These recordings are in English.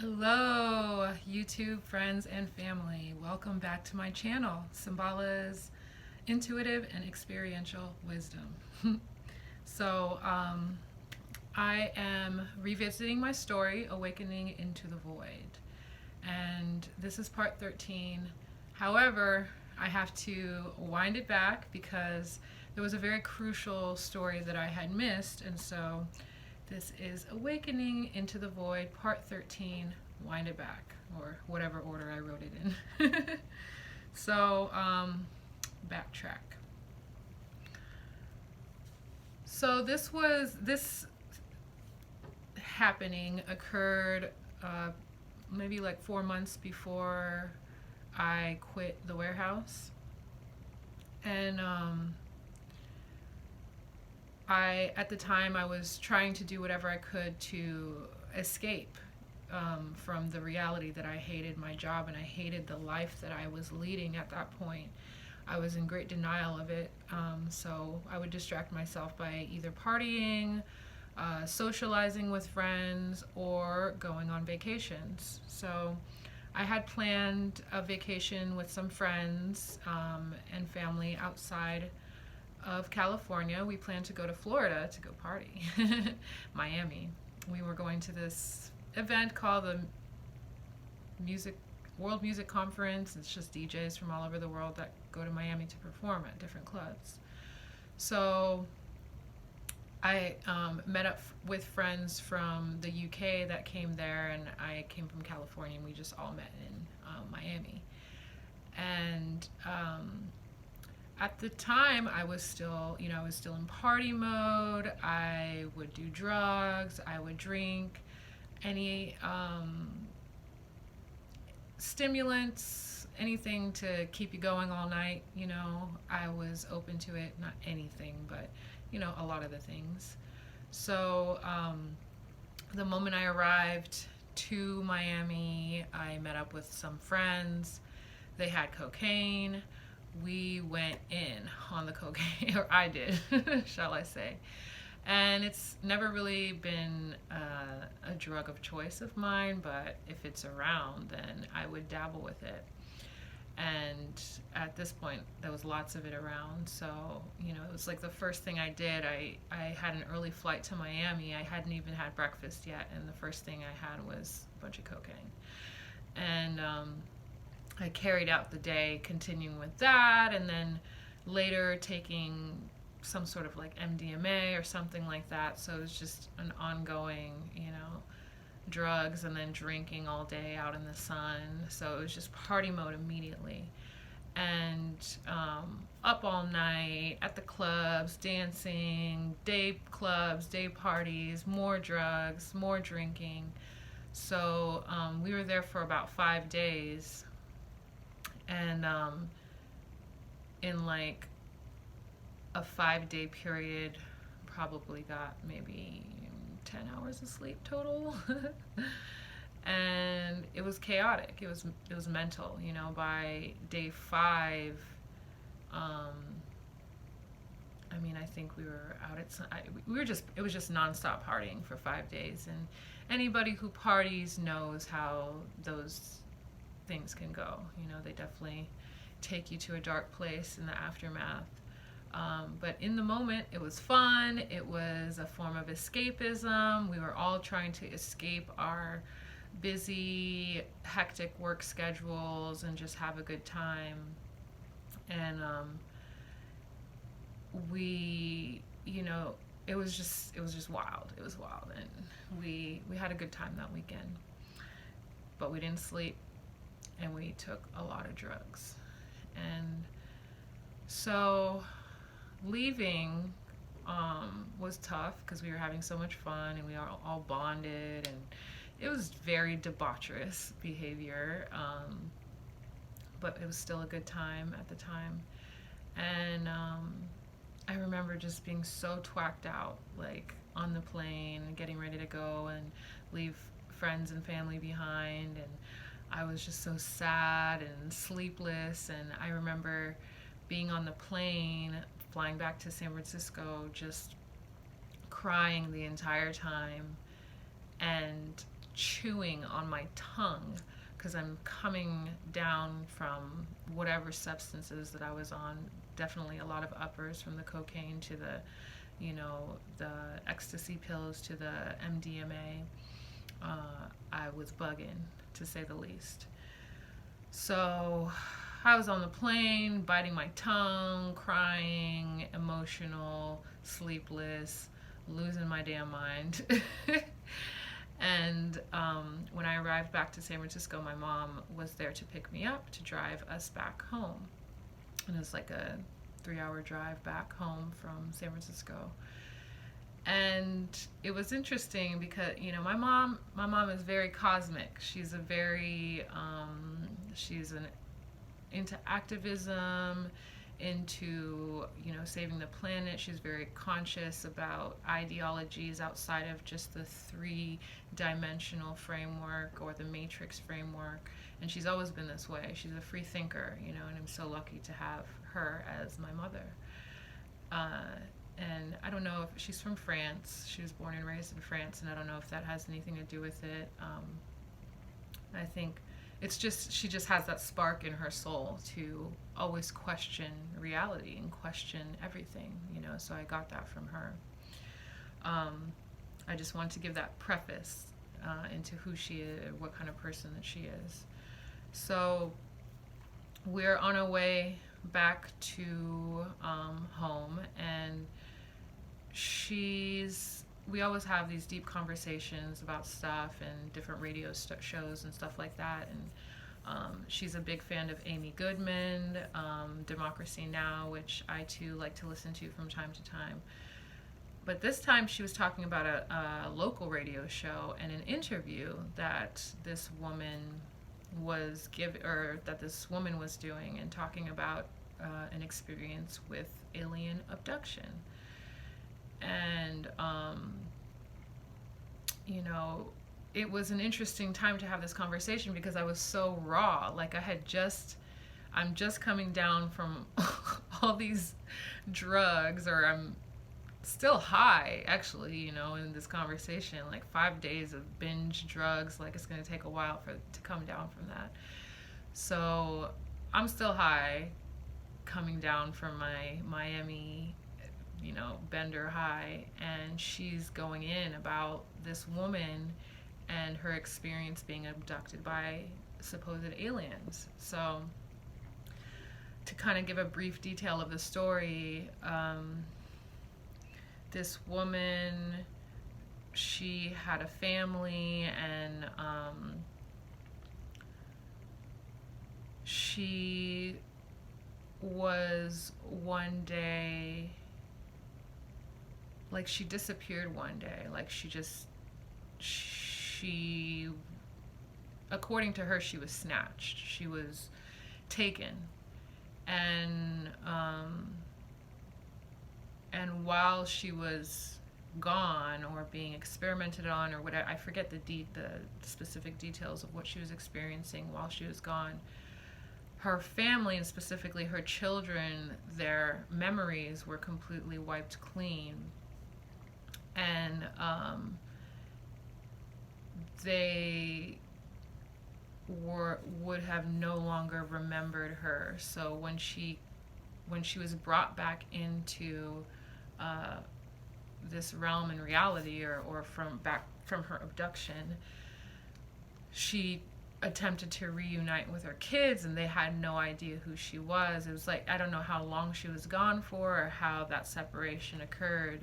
Hello, YouTube friends and family. Welcome back to my channel, Symbola's Intuitive and Experiential Wisdom. So, I am revisiting my story, Awakening into the Void. And this is part 13. However, I have to wind it back because there was a very crucial story that I had missed, and so this is Awakening into the Void, Part 13, Wind It Back, or whatever order I wrote it in. So, backtrack. So this happening occurred maybe like 4 months before I quit the warehouse. And at the time, I was trying to do whatever I could to escape from the reality that I hated my job and I hated the life that I was leading at that point. I was in great denial of it, so I would distract myself by either partying, socializing with friends, or going on vacations. So I had planned a vacation with some friends and family outside of California. We planned to go to Florida to go party. Miami. We were going to this event called the Music World Music Conference. It's just DJs from all over the world that go to Miami to perform at different clubs. So I met up with friends from the UK that came there, and I came from California, and we just all met in Miami. And at the time, I was still in party mode. I would do drugs. I would drink any stimulants, anything to keep you going all night. I was open to it. Not anything, but a lot of the things. So the moment I arrived to Miami, I met up with some friends. They had cocaine. We went in on the cocaine, or I did, shall I say. And it's never really been a drug of choice of mine, but if it's around, then I would dabble with it. And at this point, there was lots of it around, so it was like the first thing I did. I had an early flight to Miami. I hadn't even had breakfast yet, and the first thing I had was a bunch of cocaine. And I carried out the day continuing with that, and then later taking some sort of like MDMA or something like that. So it was just an ongoing, drugs, and then drinking all day out in the sun. So it was just party mode immediately. And up all night at the clubs, dancing, day clubs, day parties, more drugs, more drinking. So we were there for about 5 days. And in like a 5-day period, probably got maybe 10 hours of sleep total. And it was chaotic. It was mental. By day 5, I think we were out at it was just nonstop partying for 5 days. And anybody who parties knows how those things can go. They definitely take you to a dark place in the aftermath. But in the moment, it was fun. It was a form of escapism. We were all trying to escape our busy, hectic work schedules and just have a good time. And we, it was just wild. It was wild, and we had a good time that weekend. But we didn't sleep, and we took a lot of drugs. And so leaving was tough because we were having so much fun, and we are all bonded, and it was very debaucherous behavior, but it was still a good time at the time. And I remember just being so twacked out, like on the plane, getting ready to go and leave friends and family behind, and I was just so sad and sleepless. And I remember being on the plane flying back to San Francisco, just crying the entire time, and chewing on my tongue because I'm coming down from whatever substances that I was on. Definitely a lot of uppers, from the cocaine to the, the ecstasy pills to the MDMA. I was bugging, to say the least. So I was on the plane, biting my tongue, crying, emotional, sleepless, losing my damn mind. And when I arrived back to San Francisco, my mom was there to pick me up to drive us back home. And it was like a 3-hour drive back home from San Francisco. And it was interesting because, my mom is very cosmic. She's into activism, into saving the planet. She's very conscious about ideologies outside of just the 3-dimensional framework or the matrix framework, and she's always been this way. She's a free thinker, and I'm so lucky to have her as my mother. And I don't know if she's from France. She was born and raised in France, and I don't know if that has anything to do with it. I think it's just, she just has that spark in her soul to always question reality and question everything, so I got that from her. I just wanted to give that preface into who she is, what kind of person that she is. So we're on our way back to home, and we always have these deep conversations about stuff and different radio shows and stuff like that. And she's a big fan of Amy Goodman, Democracy Now!, which I too like to listen to from time to time. But this time she was talking about a local radio show and an interview that this woman was doing, and talking about an experience with alien abduction. And it was an interesting time to have this conversation because I was so raw. Like I'm just coming down from all these drugs, or I'm still high, actually, in this conversation. Like 5 days of binge drugs, like it's going to take a while to come down from that. So I'm still high, coming down from my Miami, bender high, and she's going in about this woman and her experience being abducted by supposed aliens. So to kind of give a brief detail of the story, this woman, she had a family, and she was one day, like, she disappeared one day. Like, according to her, she was snatched. She was taken. And while she was gone or being experimented on or whatever, I forget the specific details of what she was experiencing while she was gone, her family, and specifically her children, their memories were completely wiped clean. And they would have no longer remembered her. So when she was brought back into this realm in reality, or from her abduction, she attempted to reunite with her kids, and they had no idea who she was. It was like, I don't know how long she was gone for or how that separation occurred,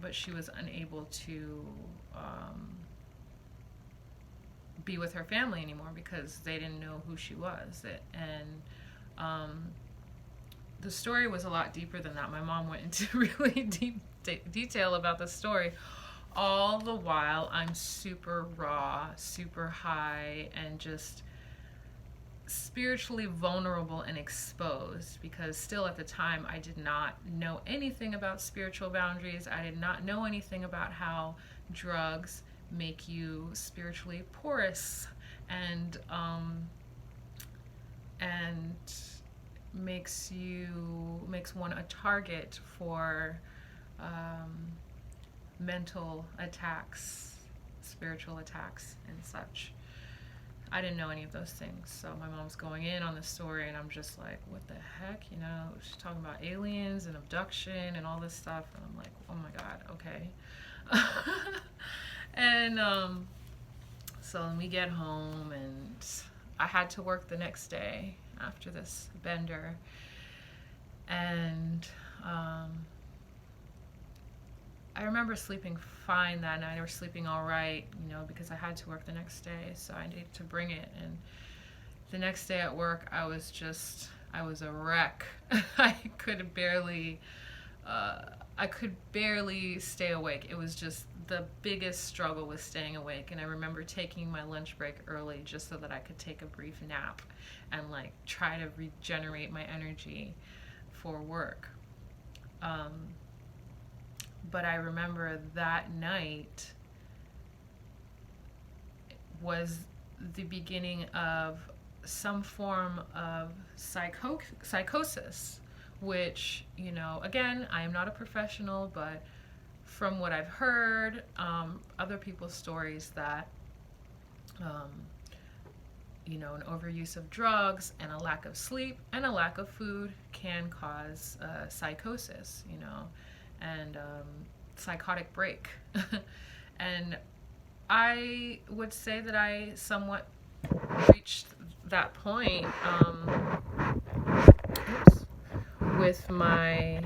but she was unable to be with her family anymore because they didn't know who she was. And the story was a lot deeper than that. My mom went into really deep detail about the story. All the while, I'm super raw, super high, and just spiritually vulnerable and exposed, because still at the time I did not know anything about spiritual boundaries. I did not know anything about how drugs make you spiritually porous and makes one a target for mental attacks spiritual attacks and such. I didn't know any of those things. So my mom's going in on the story, and I'm just like, what the heck? You know, she's talking about aliens and abduction and all this stuff. And I'm like, oh my God, okay. And so then we get home, and I had to work the next day after this bender. And I remember sleeping fine that night, or sleeping all right, you know, because I had to work the next day, so I needed to bring it. And the next day at work, I was a wreck. I could barely, I could barely stay awake. It was just the biggest struggle with staying awake. And I remember taking my lunch break early just so that I could take a brief nap and like try to regenerate my energy for work. But I remember that night was the beginning of some form of psychosis, which, you know, again, I am not a professional, but from what I've heard, other people's stories, that, you know, an overuse of drugs and a lack of sleep and a lack of food can cause psychosis, you know, and psychotic break. And I would say that I somewhat reached that point with my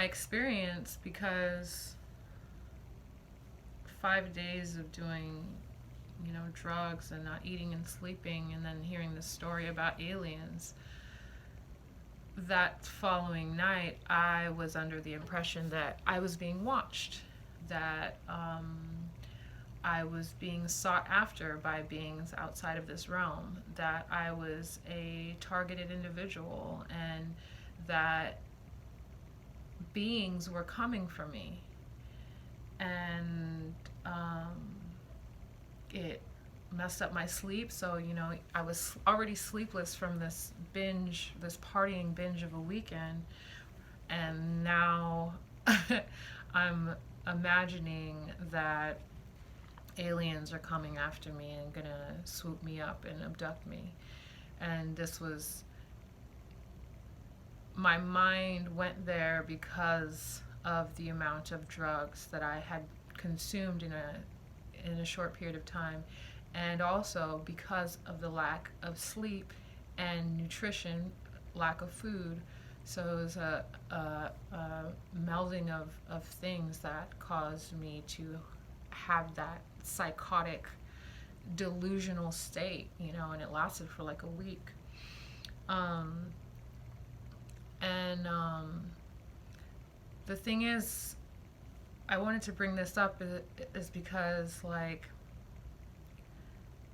experience, because 5 days of doing, you know, drugs and not eating and sleeping, and then hearing this story about aliens, that following night, I was under the impression that I was being watched, that I was being sought after by beings outside of this realm, that I was a targeted individual, and that beings were coming for me. And it messed up my sleep. So, you know, I was already sleepless from this partying binge of a weekend. And now I'm imagining that aliens are coming after me and gonna swoop me up and abduct me. And my mind went there because of the amount of drugs that I had consumed in a short period of time, and also because of the lack of sleep and nutrition, lack of food. So it was a melding of things that caused me to have that psychotic, delusional state, you know, and it lasted for like a week. The thing is, I wanted to bring this up is because, like,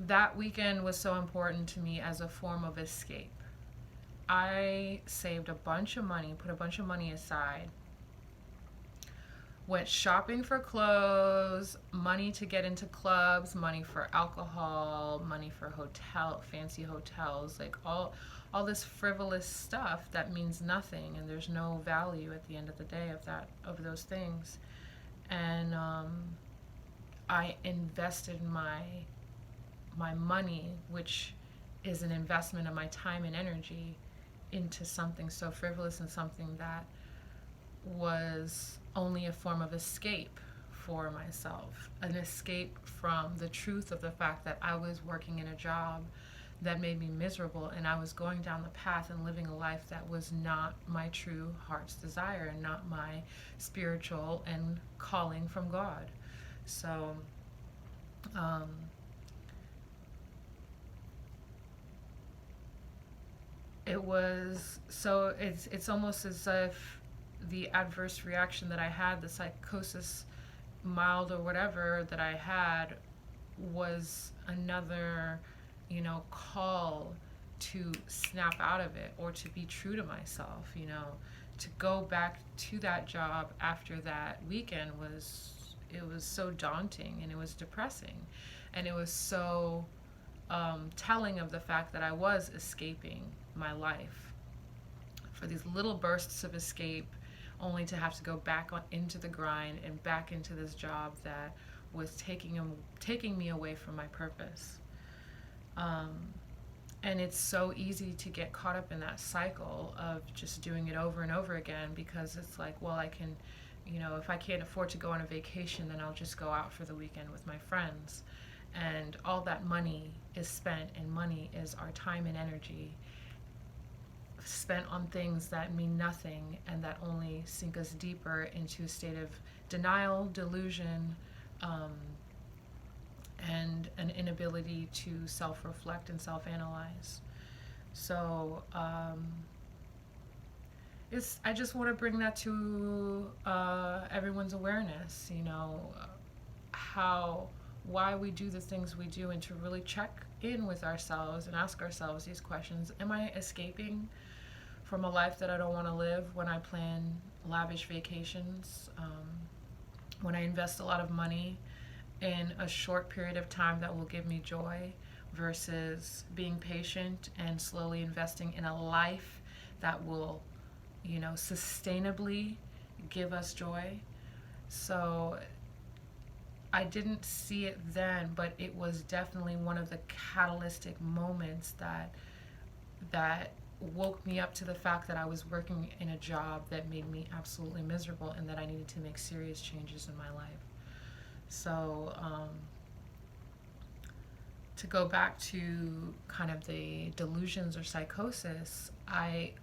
that weekend was so important to me as a form of escape. I saved a bunch of money, put a bunch of money aside, went shopping for clothes, money to get into clubs, money for alcohol, money for fancy hotels, like all this frivolous stuff that means nothing, and there's no value at the end of the day of those things. And I invested my money, which is an investment of my time and energy, into something so frivolous and something that was only a form of escape for myself, an escape from the truth of the fact that I was working in a job that made me miserable, and I was going down the path and living a life that was not my true heart's desire and not my spiritual and calling from God. So it's almost as if the adverse reaction that I had, the psychosis, mild or whatever, that I had, was another, you know, call to snap out of it, or to be true to myself, you know, to go back to that job after that weekend was so daunting, and it was depressing, and it was so telling of the fact that I was escaping my life. For these little bursts of escape only to have to go back into the grind and back into this job that was taking me away from my purpose. Um, and it's so easy to get caught up in that cycle of just doing it over and over again, because it's like, well, I can, if I can't afford to go on a vacation, then I'll just go out for the weekend with my friends. And all that money is spent, and money is our time and energy spent on things that mean nothing and that only sink us deeper into a state of denial, delusion, um, and an inability to self-reflect and self-analyze. So I just want to bring that to everyone's awareness, why we do the things we do, and to really check in with ourselves and ask ourselves these questions. Am I escaping from a life that I don't want to live when I plan lavish vacations, when I invest a lot of money in a short period of time that will give me joy, versus being patient and slowly investing in a life that will, sustainably give us joy? So I didn't see it then, but it was definitely one of the catalytic moments that woke me up to the fact that I was working in a job that made me absolutely miserable, and that I needed to make serious changes in my life. So to go back to kind of the delusions or psychosis, I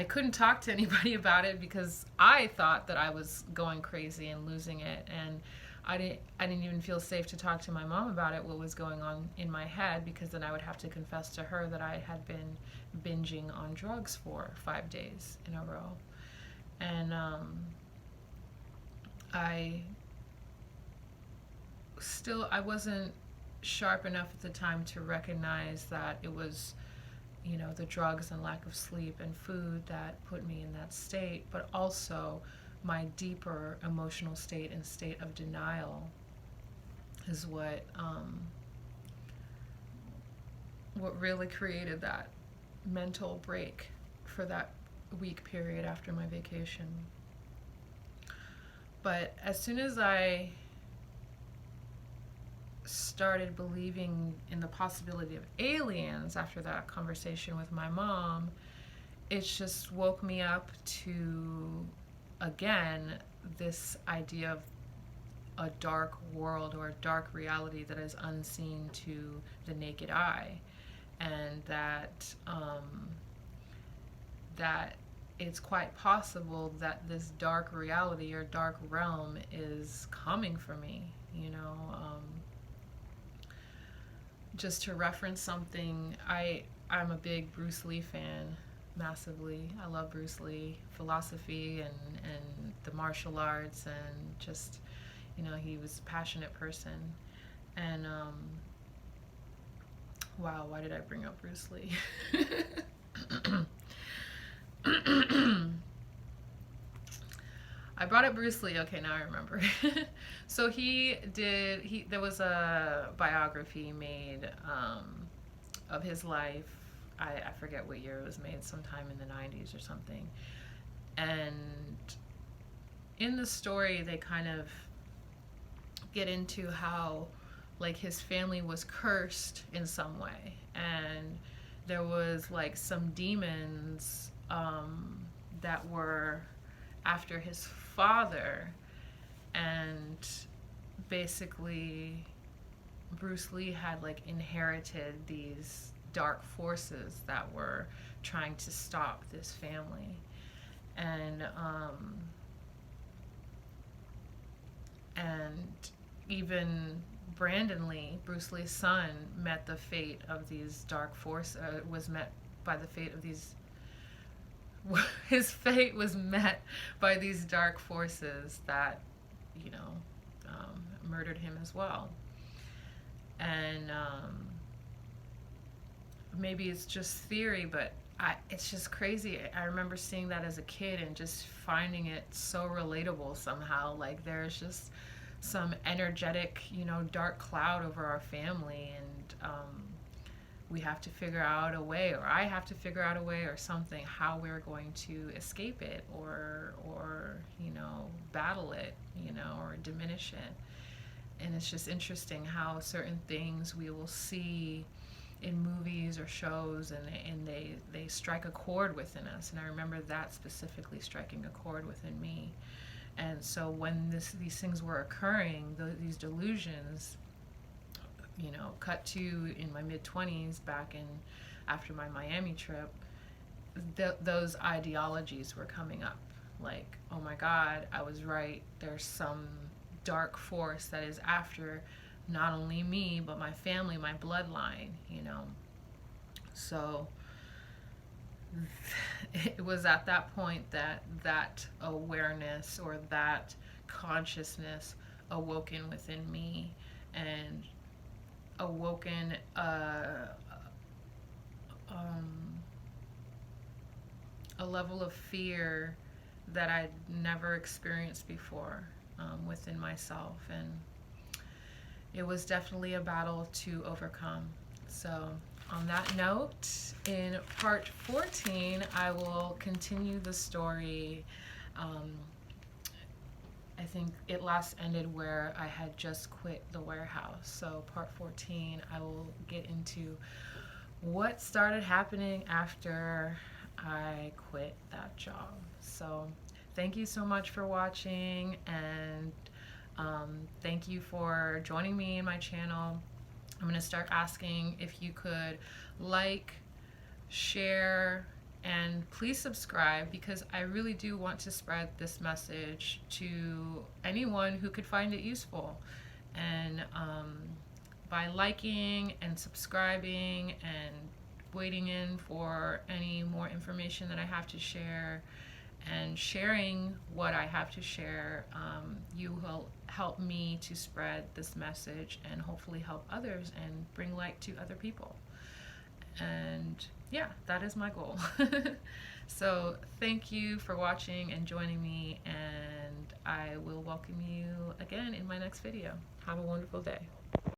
couldn't talk to anybody about it because I thought that I was going crazy and losing it, and I didn't even feel safe to talk to my mom about it, what was going on in my head, because then I would have to confess to her that I had been binging on drugs for 5 days in a row. And I wasn't sharp enough at the time to recognize that it was, the drugs and lack of sleep and food that put me in that state, but also my deeper emotional state and state of denial is what really created that mental break for that week period after my vacation. But as soon as I started believing in the possibility of aliens after that conversation with my mom, it just woke me up to, again, this idea of a dark world or a dark reality that is unseen to the naked eye, and that it's quite possible that this dark reality or dark realm is coming for me. Just to reference something, I'm a big Bruce Lee fan, massively. I love Bruce Lee, philosophy and the martial arts, and just, he was a passionate person. And, wow, why did I bring up Bruce Lee? I brought up Bruce Lee. Okay, now I remember. So there was a biography made of his life. I forget what year it was made, sometime in the 90s or something. And in the story, they kind of get into how, like, his family was cursed in some way. And there was, like, some demons that were after his father, and basically Bruce Lee had, like, inherited these dark forces that were trying to stop this family. And even Brandon Lee, Bruce Lee's son, met the fate of these dark forces, was met by the fate of these his fate was met by these dark forces that, murdered him as well. And maybe it's just theory, but it's just crazy. I remember seeing that as a kid and just finding it so relatable somehow. Like, there's just some energetic, dark cloud over our family, and we have to figure out a way, or I have to figure out a way or something, how we're going to escape it, or you know, battle it, you know, or diminish it. And it's just interesting how certain things we will see in movies or shows, and they strike a chord within us. And I remember that specifically striking a chord within me. And so when these things were occurring, these delusions, you know, cut to in my mid-20s, back in after my Miami trip, those ideologies were coming up. Like, oh my God, I was right. There's some dark force that is after not only me, but my family, my bloodline, you know. So it was at that point that that awareness or that consciousness awoken within me, and awoken a level of fear that I'd never experienced before within myself. And it was definitely a battle to overcome. So on that note, in part 14, I will continue the story. I think it last ended where I had just quit the warehouse. So part 14, I will get into what started happening after I quit that job. So thank you so much for watching, and thank you for joining me in my channel. I'm going to start asking if you could like, share, and please subscribe, because I really do want to spread this message to anyone who could find it useful. And by liking and subscribing and waiting in for any more information that I have to share, and sharing what I have to share, you will help me to spread this message and hopefully help others and bring light to other people. And yeah, that is my goal. So thank you for watching and joining me, and I will welcome you again in my next video. Have a wonderful day.